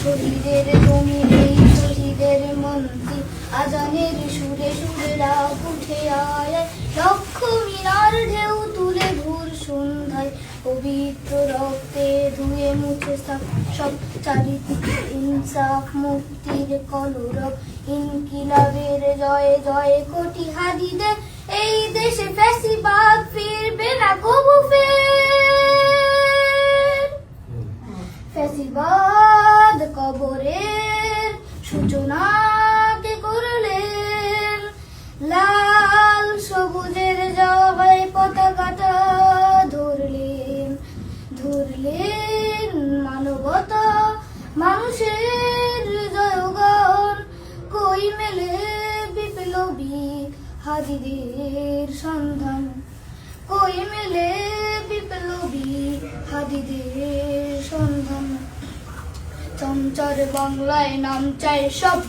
শহীদের জমিনে শহীদের মন্দির আজানের সুরে সুরে রাগ উঠে আয় লক্ষ মিনার ঢেউ তুলে ভোর সন্ধ্যায় পবিত্র রক্তে ধুয়ে মুছে সব চারিদিকে ইনসাফ মুক্তির কলরব ইনকিলাবের জয়ে জয়ে কোটি হাদিদের এই দেশে ফ্যাসিবাদ ফিরবে না কবু ফের ফ্যাসিবাদ কবরের সূচনা কে করলেন লাল সবুজের জবাই পতাকাটা ধরলেন মানবতা মানুষের জয়গান কই মেলে বিপ্লবী হাদিদের সন্ধান কই মেলে বিপ্লবী হাদিদের সন্ধান চঞ্চল বাংলায় নাম চাই সব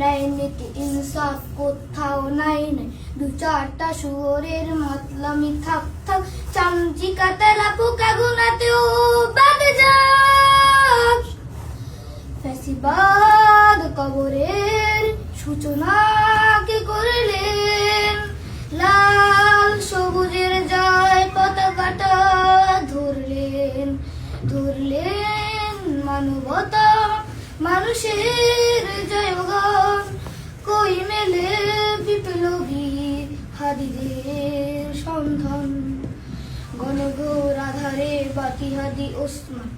নাই নীতি ইনসাফ কোথাও নাই নাই দু চারটা শুয়োরের মাতলামি থাক থাক চামচিকা তেলা পোকা গুনাতেও বাদ যাক ফ্যাসিবাদ কবরের সূচনা কে করলেন লাল সবুজের জয় পতাকাটা ধরলেন মানবতা মানুষের জয়গান কই মেলে বিপ্লবী হাদিদের সন্ধান গণঘোর আধারে বাতি হাদি ওসমান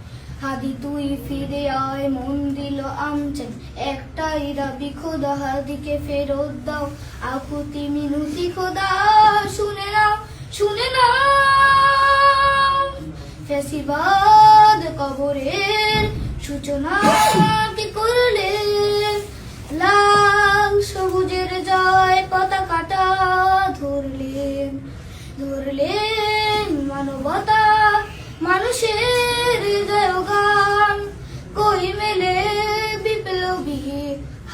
হাদি তুই ফিরে আয় মন দিল আমচান একটাই দাবি খোদা হাদিকে ফেরত দাও আকুতি মিনতি খোদা শুনে নাও ফ্যাসিবাদ কবরের সূচনা কি করলেন লাল সবুজের জয় পতাকাটা ধরলেন মানবতা মানুষের জয়গান কই মেলে বিপ্লবী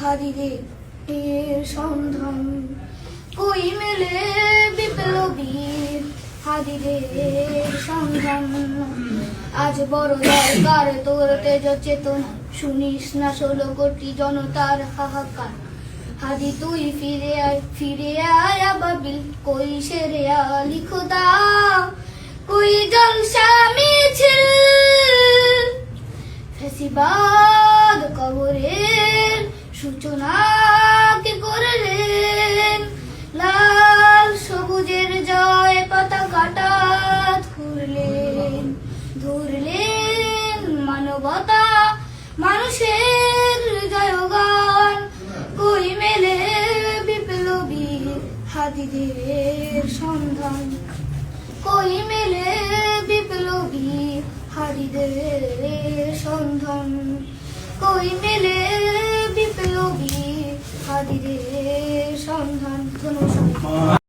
হাদিদের সন্ধান কই মেলে বিপ্লবী হাদিদের সন্ধান আজ বড় দরকার তোর তেজ চেতনা শুনিস না 16 কোটি জনতার হাহাকার হাদি তুই ফিরে আয় আবাবিল কই শেরে আলি খোদা কই জলসা মিছিল ফ্যাসিবাদ কবরের সূচনা কে করলেন লাল সবুজের জয় পতাকাটা ধরলেন মানবতা মানুষের জয়গান কই মেলে বিপ্লবী হাদিদের সন্ধান কই মেলে বিপ্লবী হাদিদের সন্ধান কই মেলে বিপ্লবী হাদিদের সন্ধান। ধন্যবাদ।